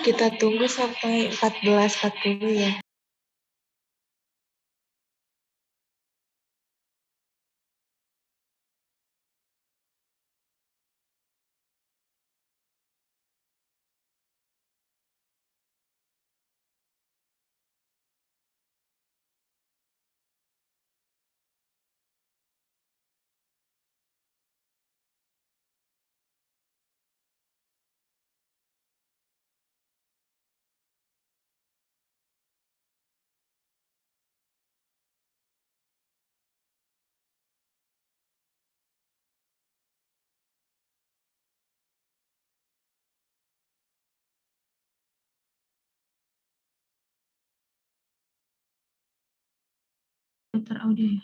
Kita tunggu sampai 14.40 ya. Putar audio ya.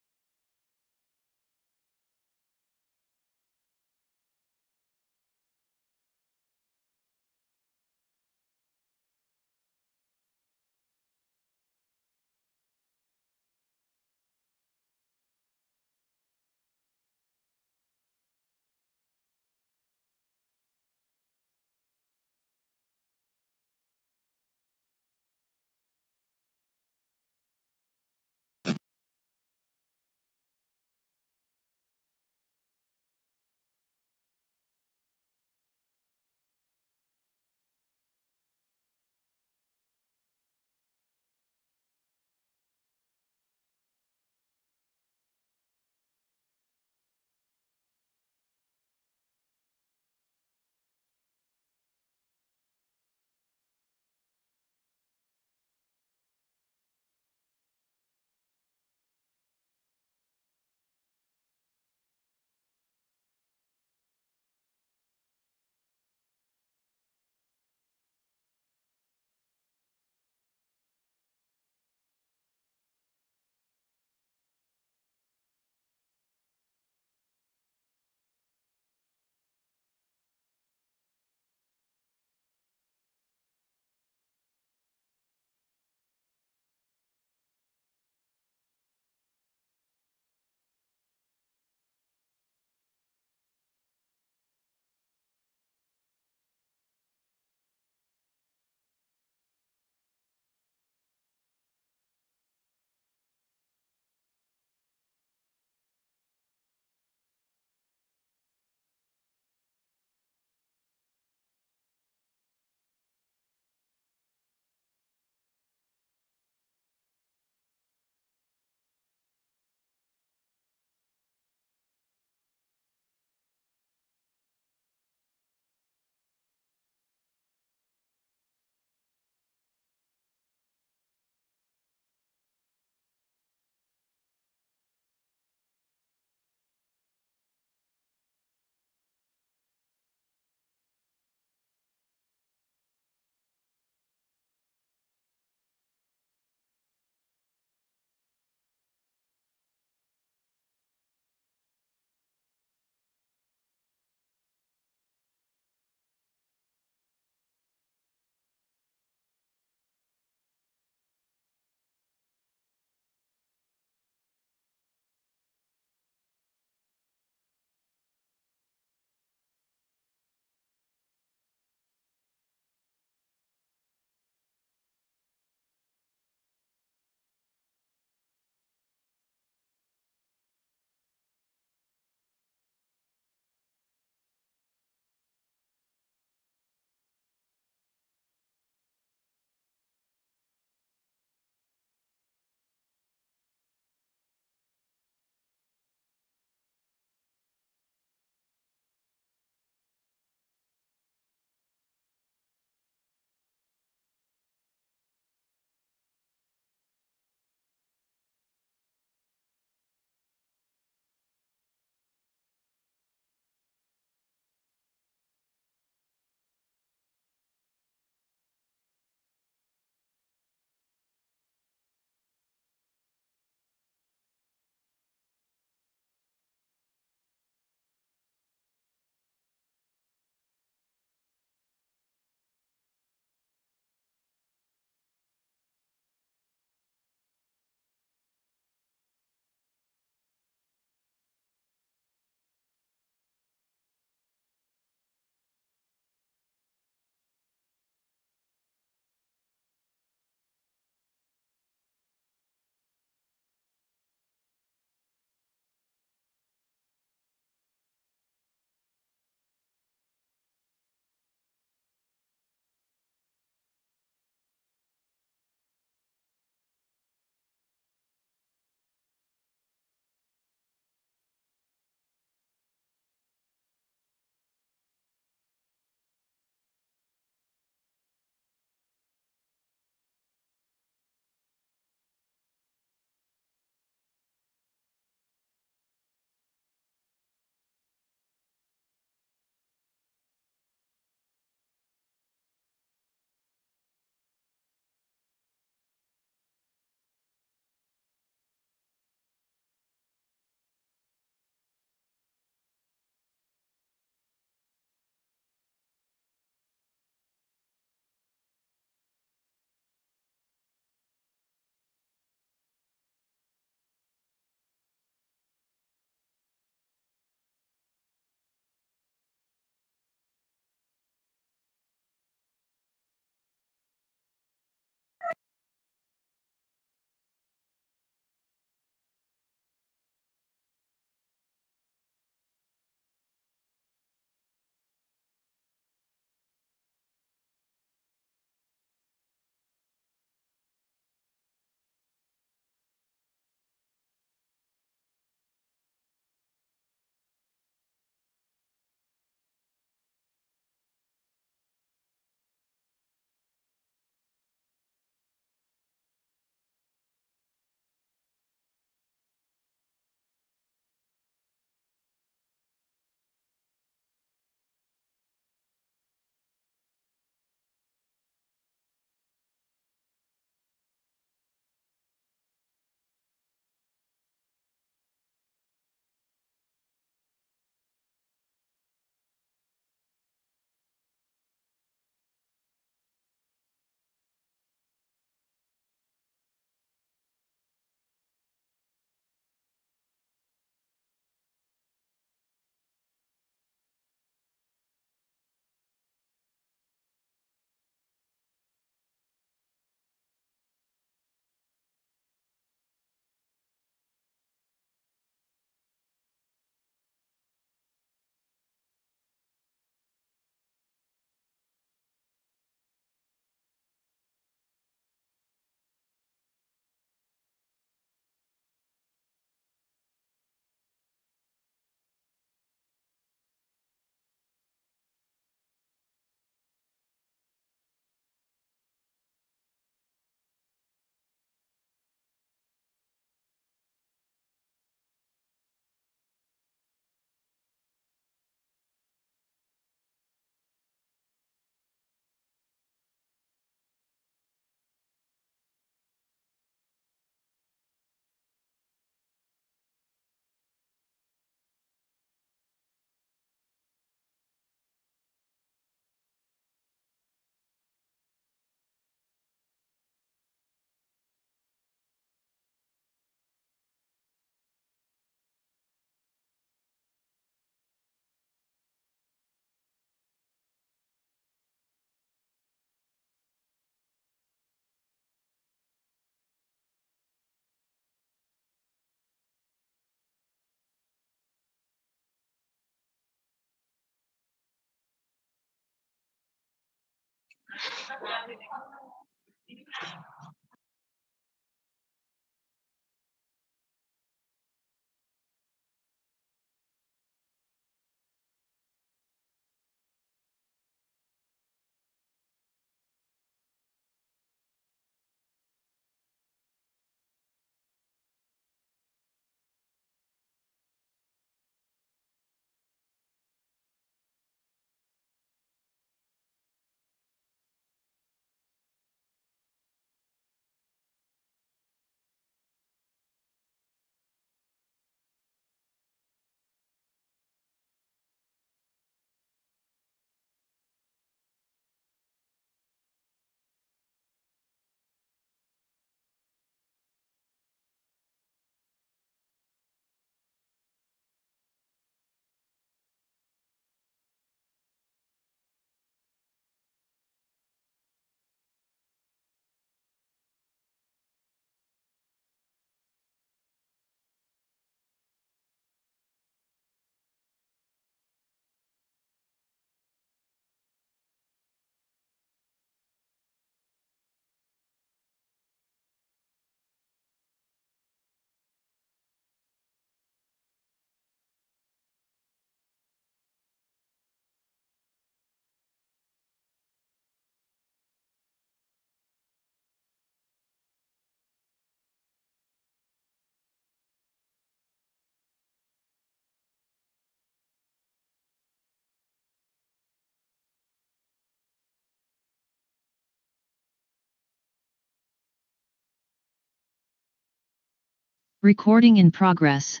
Recording in progress.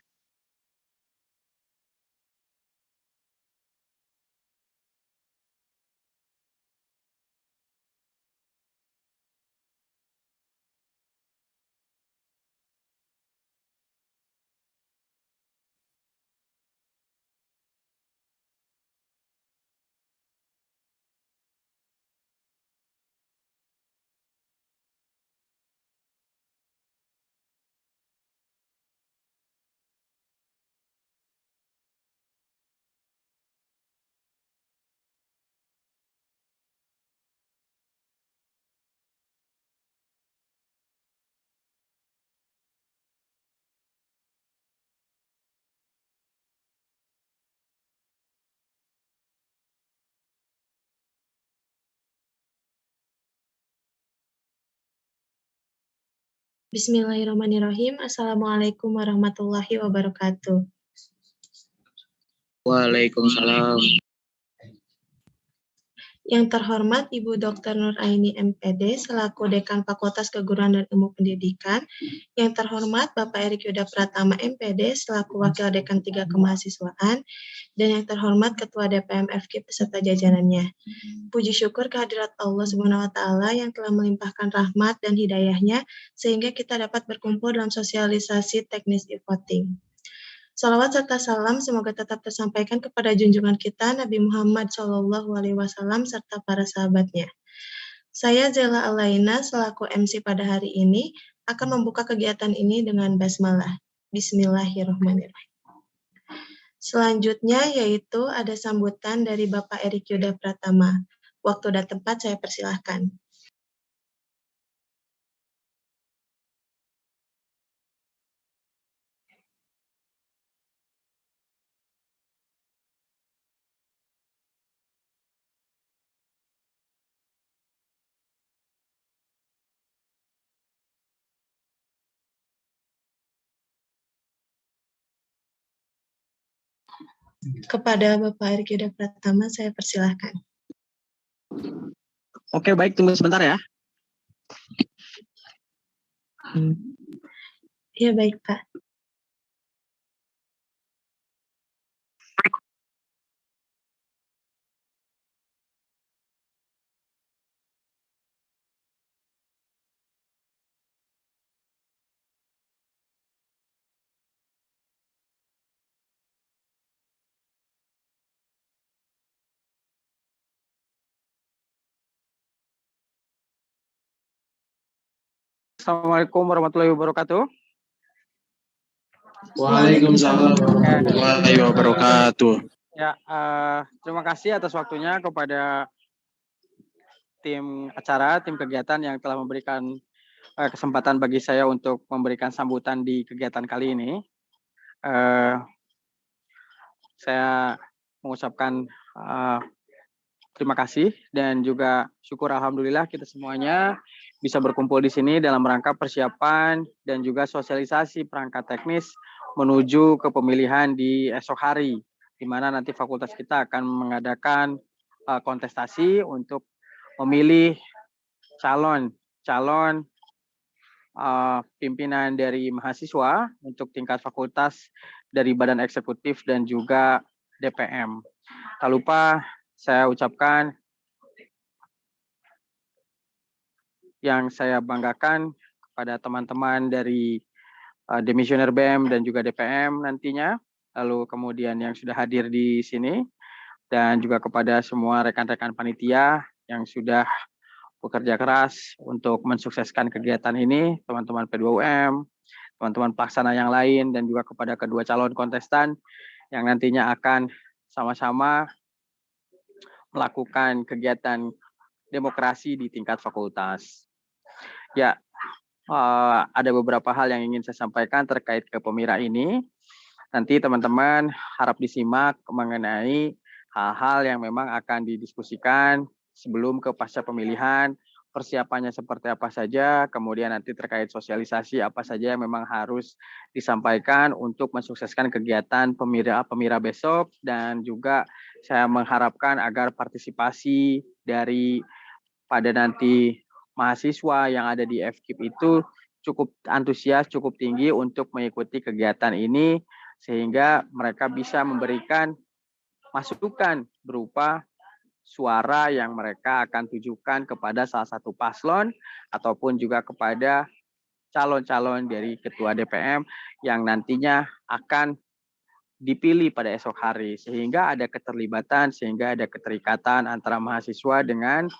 Bismillahirrahmanirrahim. Assalamualaikum warahmatullahi wabarakatuh. Waalaikumsalam. Yang terhormat Ibu Dr. Nuraini MPD selaku Dekan Fakultas Keguruan dan Ilmu Pendidikan. Yang terhormat Bapak Erik Yuda Pratama MPD selaku Wakil Dekan 3 Kemahasiswaan. Dan yang terhormat Ketua DPM FK beserta jajarannya. Puji syukur kehadirat Allah Subhanahu wa Ta'ala yang telah melimpahkan rahmat dan hidayahnya sehingga kita dapat berkumpul dalam sosialisasi teknis e-voting. Salawat serta salam semoga tetap tersampaikan kepada junjungan kita Nabi Muhammad SAW serta para sahabatnya. Saya Zela Alaina selaku MC pada hari ini akan membuka kegiatan ini dengan basmalah. Bismillahirrahmanirrahim. Selanjutnya yaitu ada sambutan dari Bapak Erik Yuda Pratama. Waktu dan tempat saya persilahkan. Kepada Bapak Erik Yuda Pratama saya persilahkan. Oke, baik, tunggu sebentar ya. Iya baik Pak. Assalamualaikum warahmatullahi wabarakatuh. Waalaikumsalam warahmatullahi wabarakatuh. Ya, terima kasih atas waktunya kepada tim acara, tim kegiatan yang telah memberikan kesempatan bagi saya untuk memberikan sambutan di kegiatan kali ini. Saya mengucapkan terima kasih dan juga syukur alhamdulillah kita semuanya bisa berkumpul di sini dalam rangka persiapan dan juga sosialisasi perangkat teknis menuju ke pemilihan di esok hari, di mana nanti fakultas kita akan mengadakan kontestasi untuk memilih calon pimpinan dari mahasiswa untuk tingkat fakultas dari Badan Eksekutif dan juga DPM. Tak lupa saya ucapkan yang saya banggakan kepada teman-teman dari Demisioner BEM dan juga DPM nantinya, lalu kemudian yang sudah hadir di sini, dan juga kepada semua rekan-rekan panitia yang sudah bekerja keras untuk mensukseskan kegiatan ini, teman-teman P2UM, teman-teman pelaksana yang lain, dan juga kepada kedua calon kontestan yang nantinya akan sama-sama melakukan kegiatan demokrasi di tingkat fakultas. Ya, ada beberapa hal yang ingin saya sampaikan terkait ke Pemira ini. Nanti teman-teman harap disimak mengenai hal-hal yang memang akan didiskusikan sebelum ke pasca pemilihan, persiapannya seperti apa saja, kemudian nanti terkait sosialisasi apa saja yang memang harus disampaikan untuk mensukseskan kegiatan Pemira besok, dan juga saya mengharapkan agar partisipasi dari pada nanti mahasiswa yang ada di FKIP itu cukup antusias, cukup tinggi untuk mengikuti kegiatan ini, sehingga mereka bisa memberikan masukan berupa suara yang mereka akan tujukan kepada salah satu paslon ataupun juga kepada calon-calon dari ketua DPM yang nantinya akan dipilih pada esok hari, sehingga ada keterlibatan, sehingga ada keterikatan antara mahasiswa dengan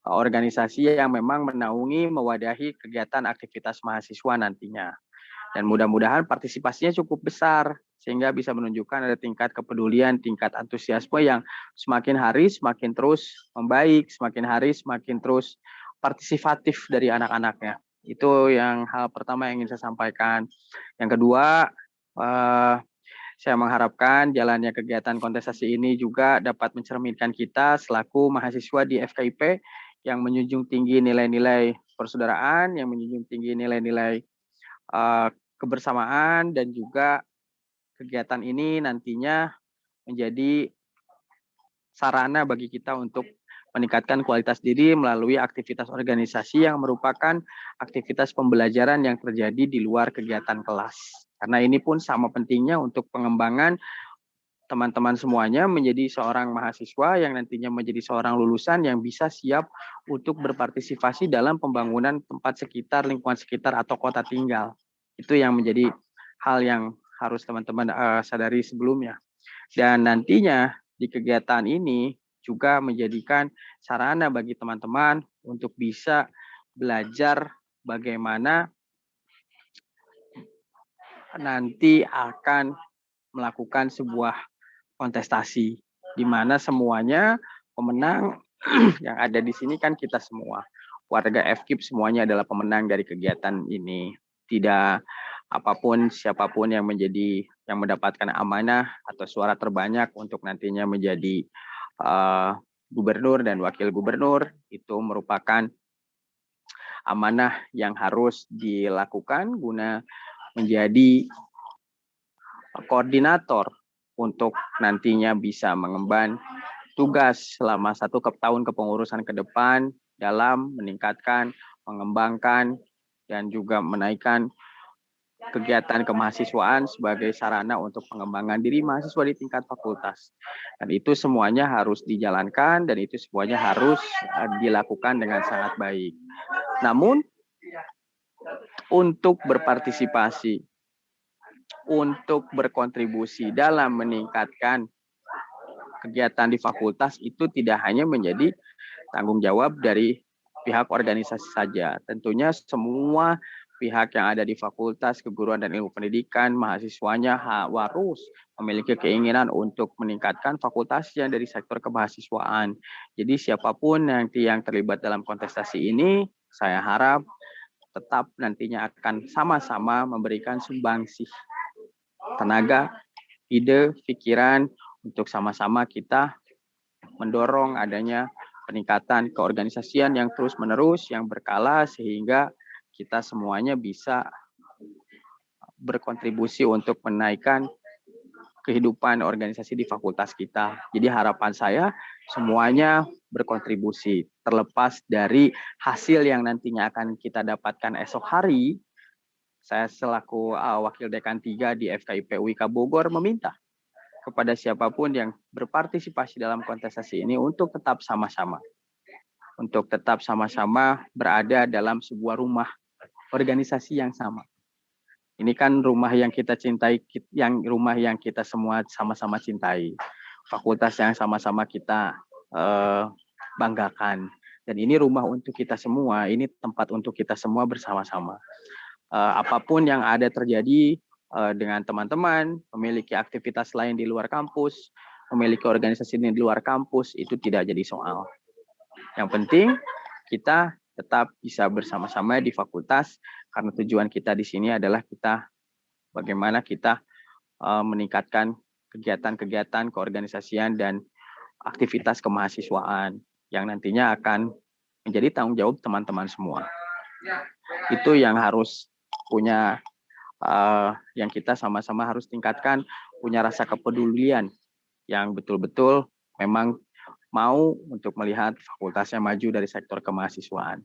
organisasi yang memang menaungi, mewadahi kegiatan aktivitas mahasiswa nantinya. Dan mudah-mudahan partisipasinya cukup besar, sehingga bisa menunjukkan ada tingkat kepedulian, tingkat antusiasme yang semakin hari semakin terus membaik, semakin hari semakin terus partisipatif dari anak-anaknya. Itu yang hal pertama yang ingin saya sampaikan. Yang kedua, saya mengharapkan jalannya kegiatan kontestasi ini juga dapat mencerminkan kita selaku mahasiswa di FKIP yang menjunjung tinggi nilai-nilai persaudaraan, yang menjunjung tinggi nilai-nilai kebersamaan, dan juga kegiatan ini nantinya menjadi sarana bagi kita untuk meningkatkan kualitas diri melalui aktivitas organisasi yang merupakan aktivitas pembelajaran yang terjadi di luar kegiatan kelas. Karena ini pun sama pentingnya untuk pengembangan teman-teman semuanya menjadi seorang mahasiswa yang nantinya menjadi seorang lulusan yang bisa siap untuk berpartisipasi dalam pembangunan tempat sekitar, lingkungan sekitar, atau kota tinggal. Itu yang menjadi hal yang harus teman-teman sadari sebelumnya. Dan nantinya di kegiatan ini juga menjadikan sarana bagi teman-teman untuk bisa belajar bagaimana nanti akan melakukan sebuah kontestasi, di mana semuanya pemenang yang ada di sini kan kita semua. Warga FKIP semuanya adalah pemenang dari kegiatan ini. Tidak apapun, siapapun yang mendapatkan amanah atau suara terbanyak untuk nantinya menjadi gubernur dan wakil gubernur, itu merupakan amanah yang harus dilakukan guna menjadi koordinator untuk nantinya bisa mengemban tugas selama 1 tahun kepengurusan ke depan dalam meningkatkan, mengembangkan, dan juga menaikkan kegiatan kemahasiswaan sebagai sarana untuk pengembangan diri mahasiswa di tingkat fakultas. Dan itu semuanya harus dijalankan, dan itu semuanya harus dilakukan dengan sangat baik. Namun, untuk berpartisipasi, untuk berkontribusi dalam meningkatkan kegiatan di fakultas itu tidak hanya menjadi tanggung jawab dari pihak organisasi saja. Tentunya semua pihak yang ada di Fakultas Keguruan dan Ilmu Pendidikan, mahasiswanya harus memiliki keinginan untuk meningkatkan fakultasnya dari sektor kemahasiswaan. Jadi siapapun nanti yang terlibat dalam kontestasi ini, saya harap tetap nantinya akan sama-sama memberikan sumbangsih tenaga, ide, pikiran untuk sama-sama kita mendorong adanya peningkatan keorganisasian yang terus-menerus, yang berkala, sehingga kita semuanya bisa berkontribusi untuk menaikkan kehidupan organisasi di fakultas kita. Jadi harapan saya semuanya berkontribusi, terlepas dari hasil yang nantinya akan kita dapatkan esok hari. Saya selaku Wakil Dekan 3 di FKIP UIK Bogor meminta kepada siapapun yang berpartisipasi dalam kontestasi ini untuk tetap sama-sama. Untuk tetap sama-sama berada dalam sebuah rumah organisasi yang sama. Ini kan rumah yang kita cintai, rumah yang kita semua sama-sama cintai. Fakultas yang sama-sama kita banggakan. Dan ini rumah untuk kita semua, ini tempat untuk kita semua bersama-sama. Apapun yang ada terjadi dengan teman-teman, memiliki aktivitas lain di luar kampus, memiliki organisasi di luar kampus, itu tidak jadi soal. Yang penting kita tetap bisa bersama-sama di fakultas, karena tujuan kita di sini adalah bagaimana kita meningkatkan kegiatan-kegiatan keorganisasian dan aktivitas kemahasiswaan yang nantinya akan menjadi tanggung jawab teman-teman semua. Itu yang harus punya, yang kita sama-sama harus tingkatkan, punya rasa kepedulian yang betul-betul memang mau untuk melihat fakultasnya maju dari sektor kemahasiswaan.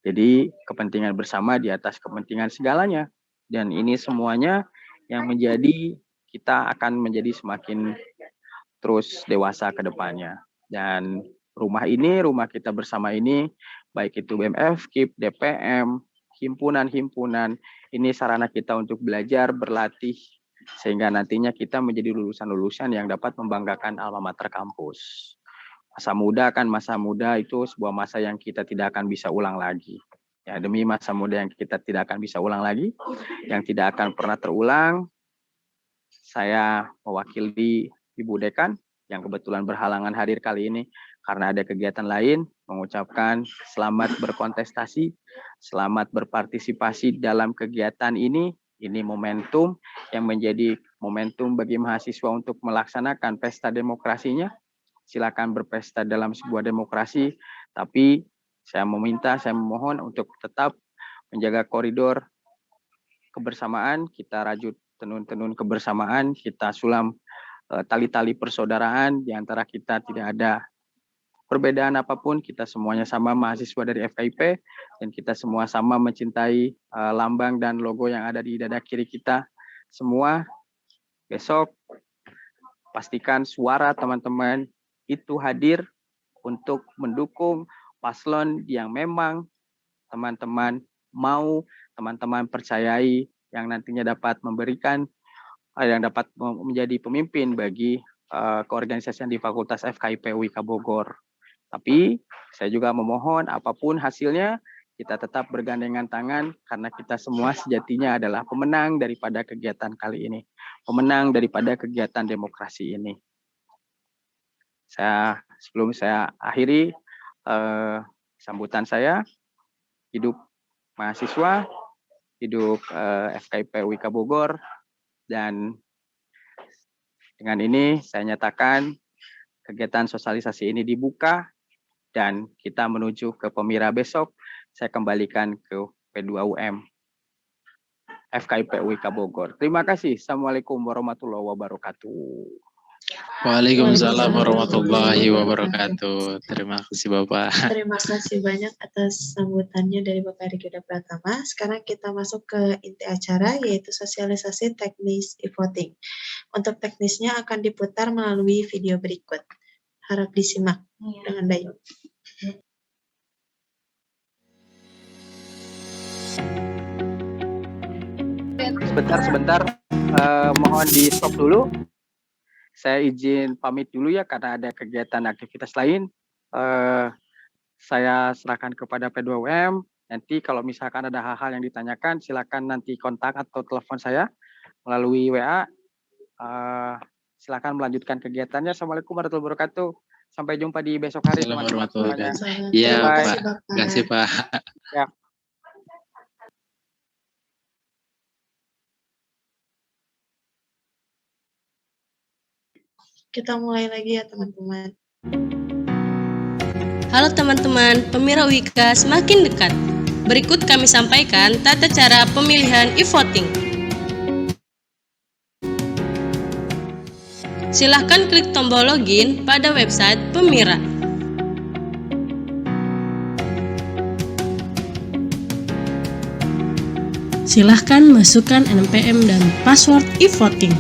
Jadi kepentingan bersama di atas kepentingan segalanya. Dan ini semuanya yang menjadi kita akan menjadi semakin terus dewasa ke depannya. Dan rumah kita bersama ini, baik itu BMF, KIP, DPM, himpunan-himpunan, ini sarana kita untuk belajar, berlatih, sehingga nantinya kita menjadi lulusan-lulusan yang dapat membanggakan alma mater kampus. Masa muda itu sebuah masa yang kita tidak akan bisa ulang lagi. Ya, demi masa muda yang kita tidak akan bisa ulang lagi, yang tidak akan pernah terulang, saya mewakili Ibu Dekan yang kebetulan berhalangan hadir kali ini karena ada kegiatan lain, mengucapkan selamat berkontestasi, selamat berpartisipasi dalam kegiatan ini. Ini momentum yang menjadi momentum bagi mahasiswa untuk melaksanakan pesta demokrasinya. Silakan berpesta dalam sebuah demokrasi, tapi saya memohon untuk tetap menjaga koridor kebersamaan, kita rajut tenun-tenun kebersamaan, kita sulam tali-tali persaudaraan, di antara kita tidak ada perbedaan apapun, kita semuanya sama mahasiswa dari FKIP, dan kita semua sama mencintai lambang dan logo yang ada di dada kiri kita. Semua besok pastikan suara teman-teman itu hadir untuk mendukung paslon yang memang teman-teman mau, teman-teman percayai, yang nantinya dapat memberikan, yang dapat menjadi pemimpin bagi keorganisasian di Fakultas FKIP UIK Bogor. Tapi saya juga memohon apapun hasilnya, kita tetap bergandengan tangan karena kita semua sejatinya adalah pemenang daripada kegiatan kali ini. Pemenang daripada kegiatan demokrasi ini. Sebelum saya akhiri sambutan saya, hidup mahasiswa, hidup FKIP UIK Bogor, dan dengan ini saya nyatakan kegiatan sosialisasi ini dibuka dan kita menuju ke Pemira besok. Saya kembalikan ke P2UM FKIP UIK Bogor. Terima kasih. Assalamualaikum warahmatullahi wabarakatuh. Waalaikumsalam warahmatullahi wabarakatuh. Terima kasih Bapak. Terima kasih banyak atas sambutannya dari Bapak Erik Yuda Pratama. Sekarang kita masuk ke inti acara, yaitu sosialisasi teknis e-voting. Untuk teknisnya akan diputar melalui video berikut. Harap disimak dengan baik. Sebentar. Mohon di stop dulu. Saya izin pamit dulu ya karena ada kegiatan aktivitas lain. Saya serahkan kepada P2UM Nanti kalau misalkan ada hal-hal yang ditanyakan, silakan nanti kontak atau telepon saya melalui WA. Silakan melanjutkan kegiatannya. Assalamualaikum warahmatullahi wabarakatuh. Sampai jumpa di besok hari teman-teman Assalamualaikum warahmatullahi semuanya. wabarakatuh. Iya, Terima Bye. kasih, Pak. Bapak. Terima kasih, Pak. Ya. Kita mulai lagi ya, teman-teman. Halo teman-teman, Pemira UIK semakin dekat. Berikut kami sampaikan tata cara pemilihan e-voting. Silahkan klik tombol login pada website Pemira. Silahkan masukkan NPM dan password e-voting.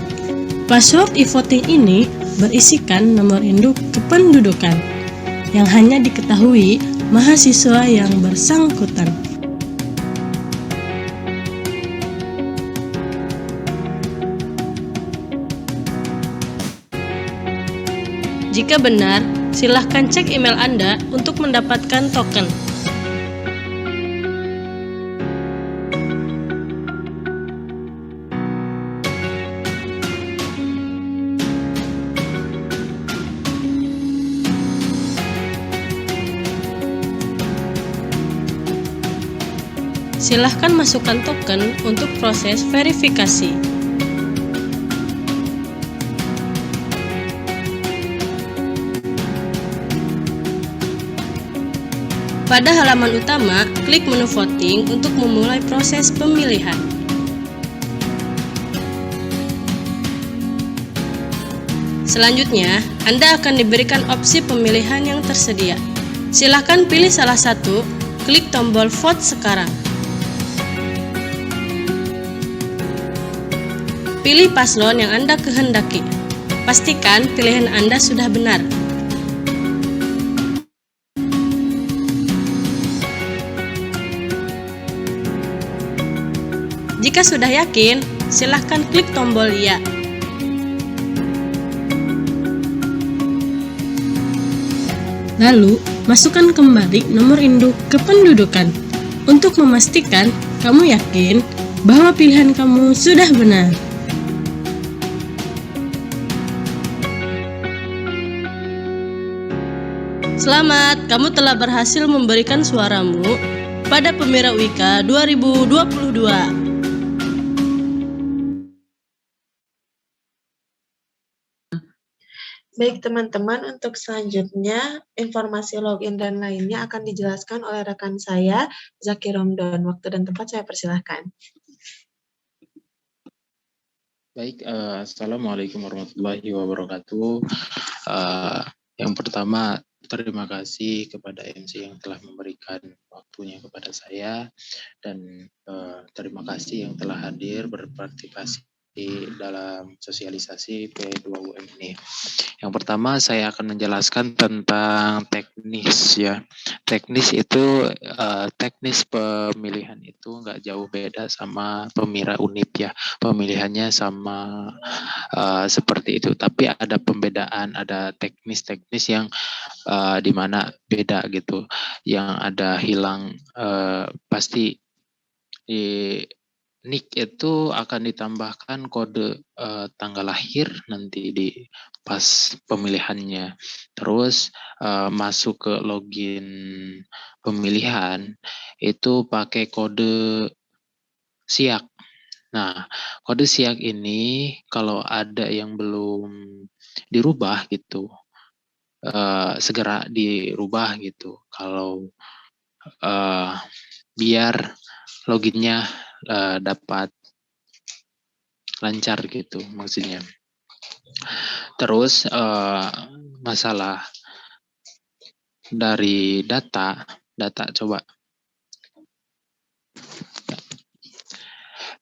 Password e-voting ini berisikan nomor induk kependudukan yang hanya diketahui mahasiswa yang bersangkutan. Jika benar, silahkan cek email Anda untuk mendapatkan token. Silahkan masukkan token untuk proses verifikasi. Pada halaman utama, klik menu voting untuk memulai proses pemilihan. Selanjutnya, Anda akan diberikan opsi pemilihan yang tersedia. Silahkan pilih salah satu, klik tombol vote sekarang. Pilih paslon yang Anda kehendaki. Pastikan pilihan Anda sudah benar. Jika sudah yakin, silahkan klik tombol ya. Lalu, masukkan kembali nomor induk kependudukan untuk memastikan kamu yakin bahwa pilihan kamu sudah benar. Selamat, kamu telah berhasil memberikan suaramu pada Pemira UIK 2022. Baik teman-teman, untuk selanjutnya informasi login dan lainnya akan dijelaskan oleh rekan saya, Zaki Romdon. Waktu dan tempat saya persilahkan. Baik, Assalamualaikum warahmatullahi wabarakatuh. Yang pertama, terima kasih kepada MC yang telah memberikan waktunya kepada saya, dan terima kasih yang telah hadir berpartisipasi dalam sosialisasi P2UM ini. Yang pertama, saya akan menjelaskan tentang teknis ya. Teknis itu teknis pemilihan itu nggak jauh beda sama Pemira Unip ya. Pemilihannya sama seperti itu, tapi ada pembedaan, ada teknis-teknis yang di mana beda gitu. Yang ada hilang pasti di NIK itu akan ditambahkan kode tanggal lahir nanti di pas pemilihannya. Terus masuk ke login pemilihan itu pakai kode siak. Nah, kode siak ini kalau ada yang belum dirubah gitu, segera dirubah gitu. Kalau biar loginnya dapat lancar gitu maksudnya. Terus masalah dari data coba.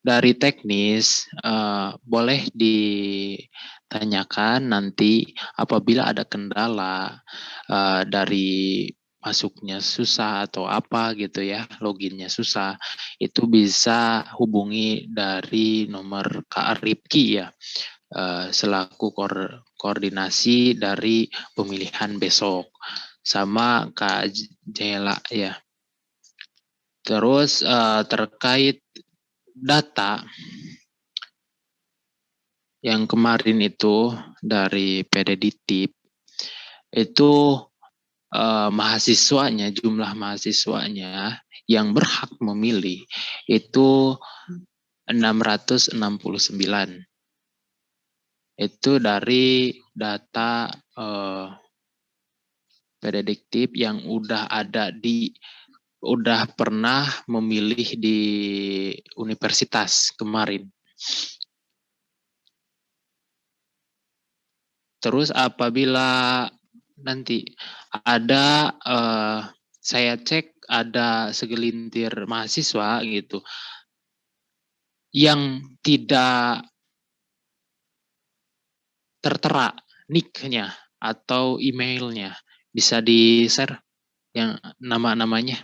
Dari teknis boleh ditanyakan nanti apabila ada kendala dari masuknya susah atau apa gitu ya, loginnya susah, itu bisa hubungi dari nomor Kak Ripki ya, selaku koordinasi dari pemilihan besok, sama Kak Jela ya. Terus terkait data yang kemarin itu dari PDDTIP itu mahasiswanya, jumlah mahasiswanya yang berhak memilih itu 669. Itu dari data PDDTIP yang udah pernah memilih di universitas kemarin. Terus apabila nanti ada saya cek ada segelintir mahasiswa gitu yang tidak tertera nick-nya atau emailnya, bisa di-share yang nama-namanya.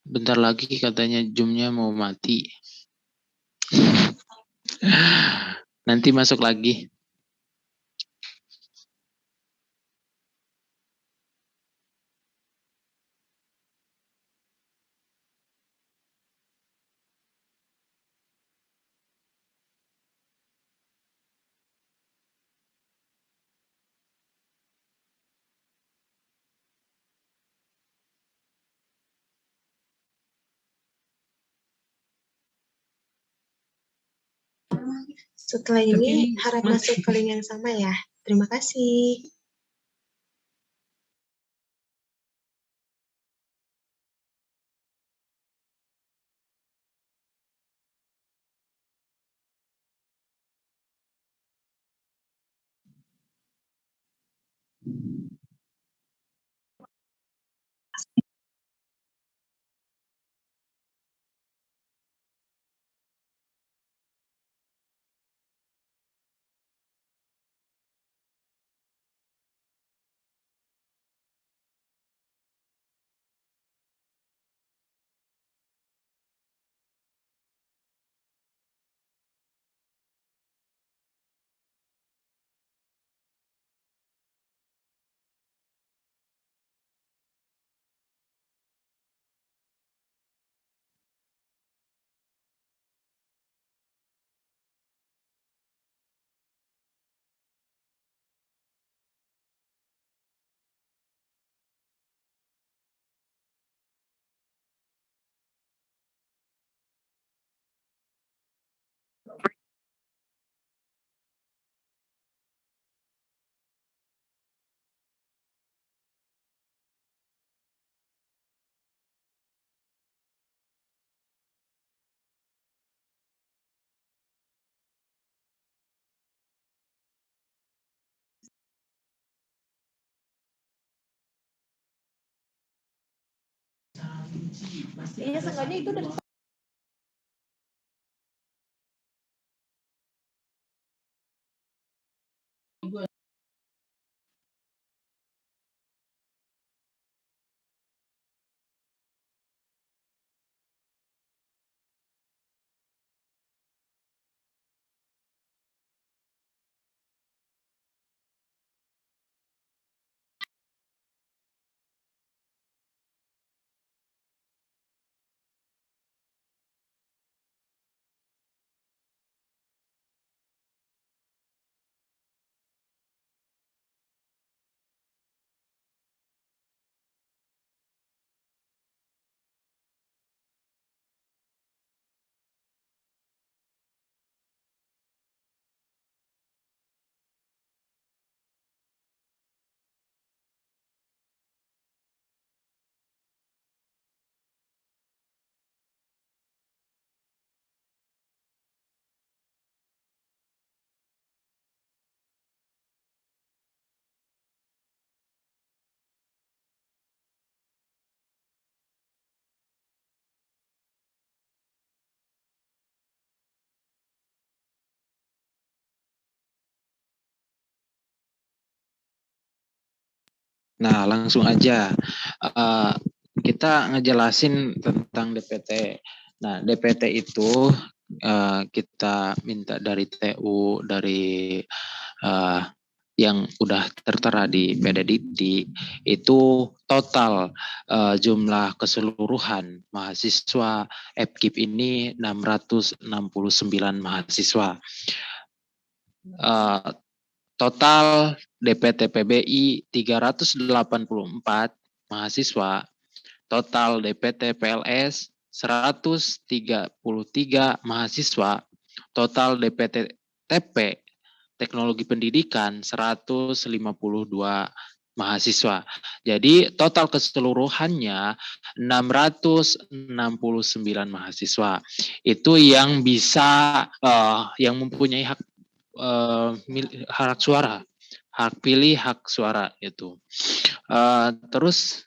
Bentar lagi katanya Zoom-nya mau mati. Nanti masuk lagi. Setelah ini harap masuk ke link yang sama ya. Terima kasih. Iya, seenggaknya itu udah Nah, langsung aja. Eh, kita ngejelasin tentang DPT. Nah, DPT itu kita minta dari TU, dari eh, yang udah tertera di PDDikti, itu total jumlah keseluruhan mahasiswa FKIP ini 669 mahasiswa. Eh, Total DPT PBI 384 mahasiswa, total DPT PLS 133 mahasiswa, total DPT TP Teknologi Pendidikan 152 mahasiswa. Jadi total keseluruhannya 669 mahasiswa. Itu yang bisa yang mempunyai hak suara, hak pilih, hak suara itu. Terus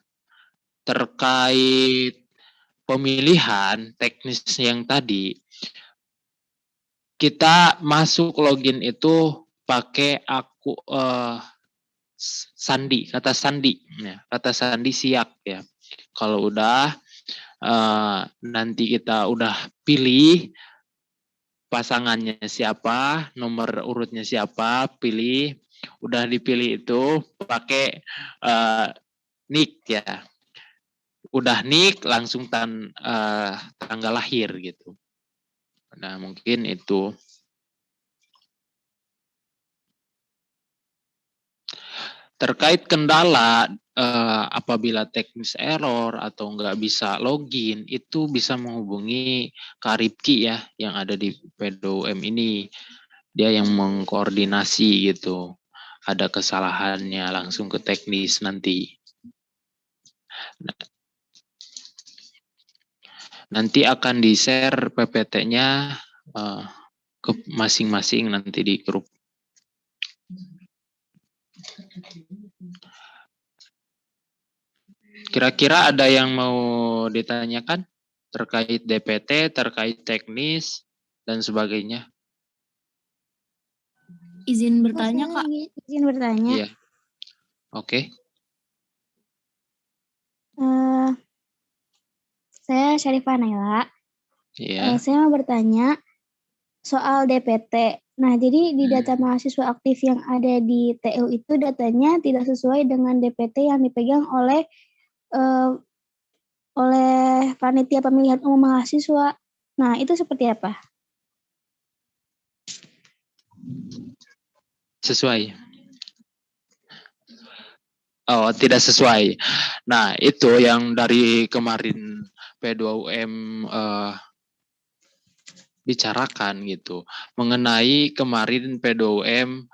terkait pemilihan teknis yang tadi, kita masuk login itu pakai sandi, kata sandi, ya, kata sandi siap ya. Kalau udah nanti kita udah pilih pasangannya siapa, nomor urutnya siapa, pilih, udah dipilih itu pakai nick ya, udah nick langsung tanggal lahir gitu. Nah mungkin itu. Terkait kendala apabila teknis error atau nggak bisa login, itu bisa menghubungi Kak Ripki ya yang ada di PDOM ini. Dia yang mengkoordinasi gitu. Ada kesalahannya langsung ke teknis nanti. Nanti akan di-share PPT-nya ke masing-masing nanti di grup. Kira-kira ada yang mau ditanyakan terkait DPT, terkait teknis, dan sebagainya? Izin bertanya, Kak. Izin bertanya. Iya. Oke. Saya Syarifah Naila. Iya. Saya mau bertanya soal DPT. Nah, jadi di data mahasiswa aktif yang ada di TU itu datanya tidak sesuai dengan DPT yang dipegang oleh panitia pemilihan umum mahasiswa. Nah, itu seperti apa? Sesuai. Oh, tidak sesuai. Nah, itu yang dari kemarin P2UM bicarakan gitu. Mengenai kemarin P2UM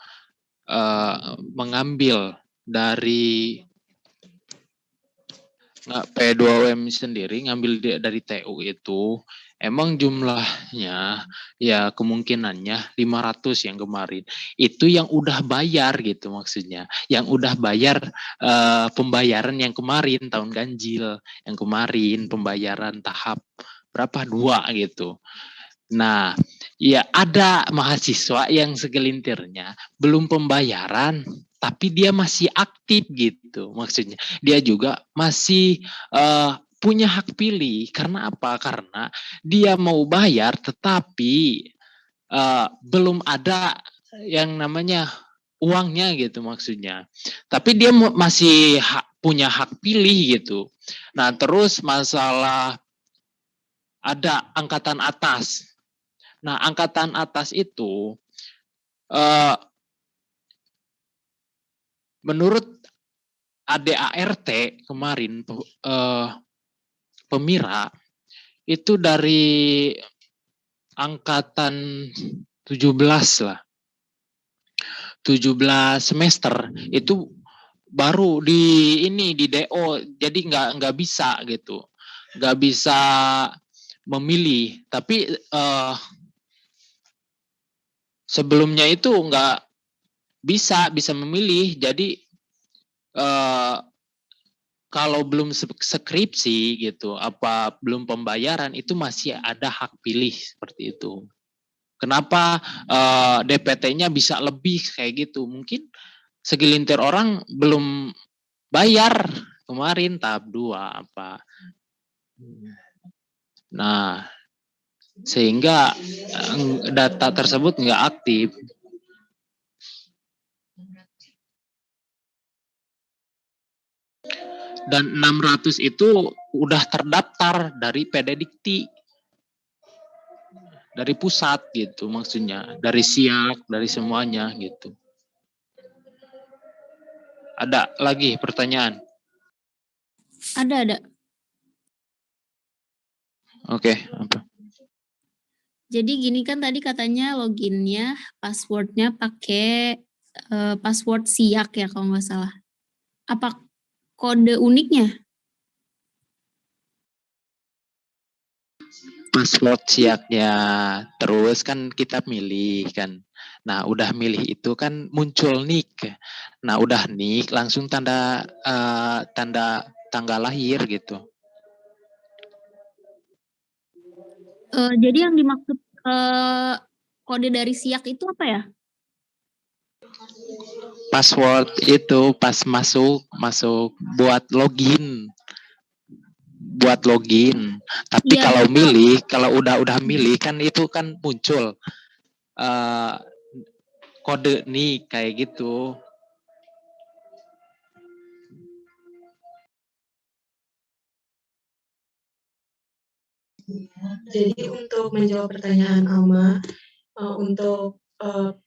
mengambil dari P2UM sendiri, ngambil dari TU itu, emang jumlahnya ya kemungkinannya 500 yang kemarin. Itu yang udah bayar gitu maksudnya. Yang udah bayar pembayaran yang kemarin, tahun ganjil. Yang kemarin pembayaran tahap berapa? 2 gitu. Nah, ya ada mahasiswa yang segelintirnya belum pembayaran, tapi dia masih aktif gitu maksudnya. Dia juga masih punya hak pilih. Karena apa? Karena dia mau bayar, tetapi belum ada yang namanya uangnya gitu maksudnya. Tapi dia masih punya hak pilih gitu. Nah, terus masalah ada angkatan atas. Nah, angkatan atas itu menurut ADART kemarin Pemira itu dari angkatan 17 lah. 17 semester itu baru di DO, jadi nggak bisa gitu. Nggak bisa memilih, tapi sebelumnya itu nggak bisa memilih. Jadi kalau belum skripsi gitu, apa belum pembayaran, itu masih ada hak pilih seperti itu. Kenapa DPT-nya bisa lebih kayak gitu? Mungkin segelintir orang belum bayar kemarin tahap 2 apa. Nah, sehingga data tersebut nggak aktif. Dan 600 itu udah terdaftar dari PD Dikti. Dari pusat gitu maksudnya. Dari SIAK, dari semuanya gitu. Ada lagi pertanyaan? Ada. Oke, apa? Jadi gini kan tadi katanya loginnya, passwordnya pakai password SIAK ya kalau nggak salah. Apa kode uniknya? Password SIAK-nya. Terus kan kita milih kan. Nah, udah milih itu kan muncul nick. Nah, udah nick langsung tanda tanggal lahir gitu. Jadi yang dimaksud kode dari SIAK itu apa ya? Password itu pas masuk buat login. Tapi Iya, kalau itu kalau udah milih kan itu kan muncul kode nih kayak gitu. Jadi untuk menjawab pertanyaan Alma, untuk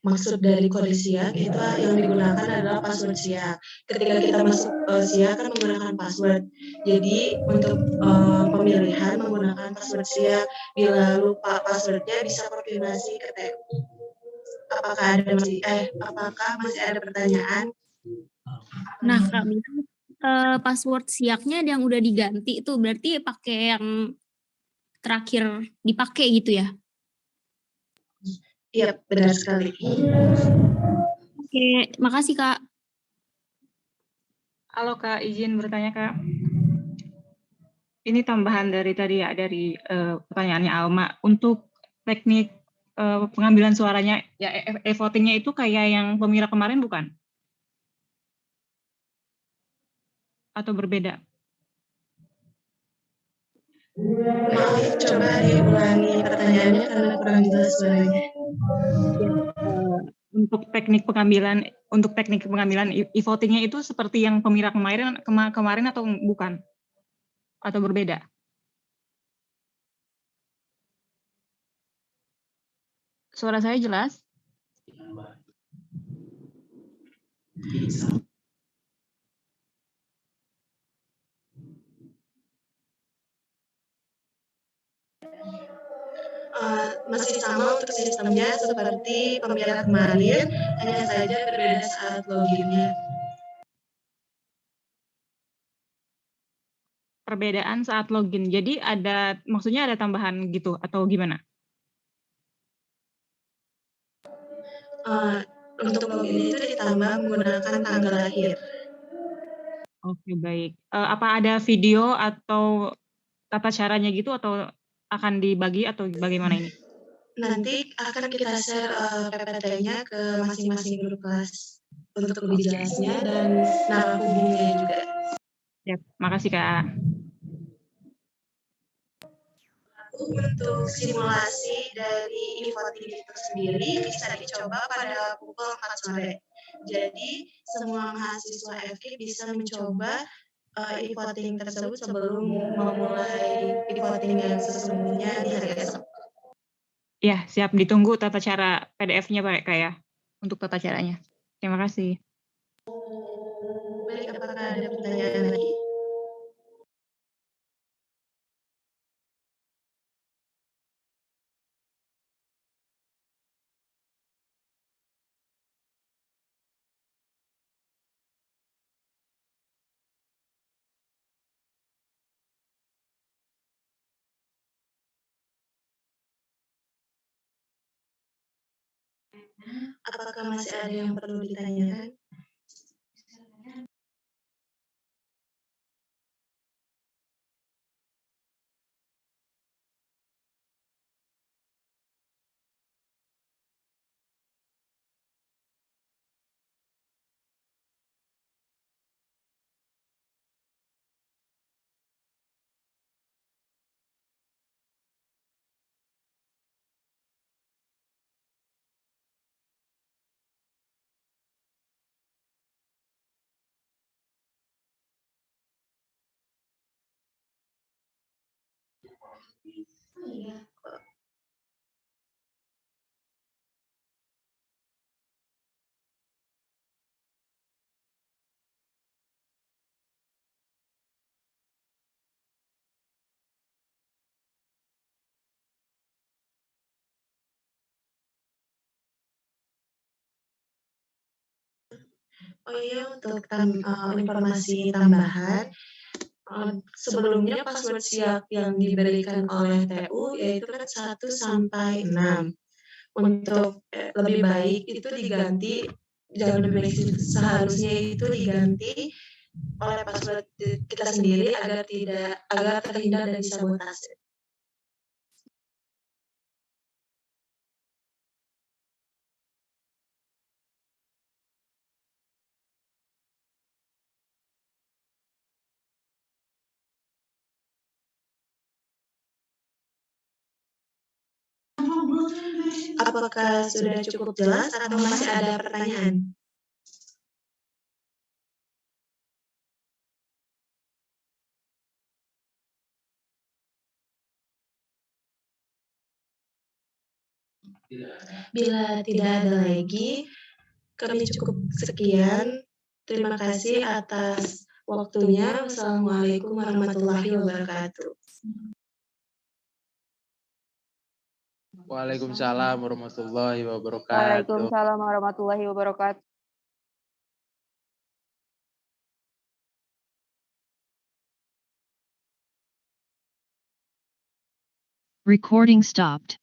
maksud dari kode SIAK itu yang digunakan adalah password SIAK. Ketika kita masuk SIAK kan menggunakan password. Jadi untuk pemilihan menggunakan password SIAK, bila lupa passwordnya bisa konfirmasi ke TU. Apakah masih ada pertanyaan? Nah, Kak bilang password SIAK-nya yang udah diganti itu berarti pakai yang terakhir dipakai gitu ya? Iya, benar sekali. Oke, makasih Kak. Halo Kak, izin bertanya Kak. Ini tambahan dari tadi ya, dari pertanyaannya Alma. Untuk teknik pengambilan suaranya, ya e-votingnya itu kayak yang pemira kemarin bukan? Atau berbeda? Maaf, coba diulangi pertanyaannya karena kurang jelas suaranya. Ya, untuk teknik pengambilan e-votingnya itu seperti yang pemira kemarin atau bukan? Atau berbeda? Suara saya jelas? Masih sama untuk sistemnya seperti pemilihan kemarin, hanya saja berbeda saat loginnya. Perbedaan saat login. Jadi maksudnya ada tambahan gitu atau gimana? Untuk login itu ditambah menggunakan tanggal lahir. Oke, baik. Apa ada video atau tata caranya gitu atau akan dibagi atau bagaimana ini? Nanti akan kita share PPT-nya ke masing-masing grup kelas untuk lebih jelasnya dan narahubungnya juga. Ya, makasih Kak. Untuk simulasi dari e-voting itu sendiri bisa dicoba pada pukul 4 sore. Jadi semua mahasiswa FK bisa mencoba e-voting tersebut sebelum memulai e-voting yang sesungguhnya di hari esok. Ya, siap, ditunggu tata cara PDF-nya Pak ya, untuk tata caranya. Terima kasih. Baik, apakah ada pertanyaan lagi? Apakah masih ada yang perlu ditanyakan? Oh iya, untuk informasi tambahan, sebelumnya password siap yang diberikan oleh TU yaitu kan 1 sampai 6. Untuk lebih baik itu diganti, jangan lebih baik sih, seharusnya itu diganti oleh password kita sendiri agar terhindar dari sabotase. Apakah sudah cukup jelas atau masih ada pertanyaan? Bila tidak ada lagi, kami cukup sekian. Terima kasih atas waktunya. Wassalamualaikum warahmatullahi wabarakatuh. Waalaikumsalam warahmatullahi wabarakatuh. Waalaikumsalam warahmatullahi wabarakatuh. Recording stopped.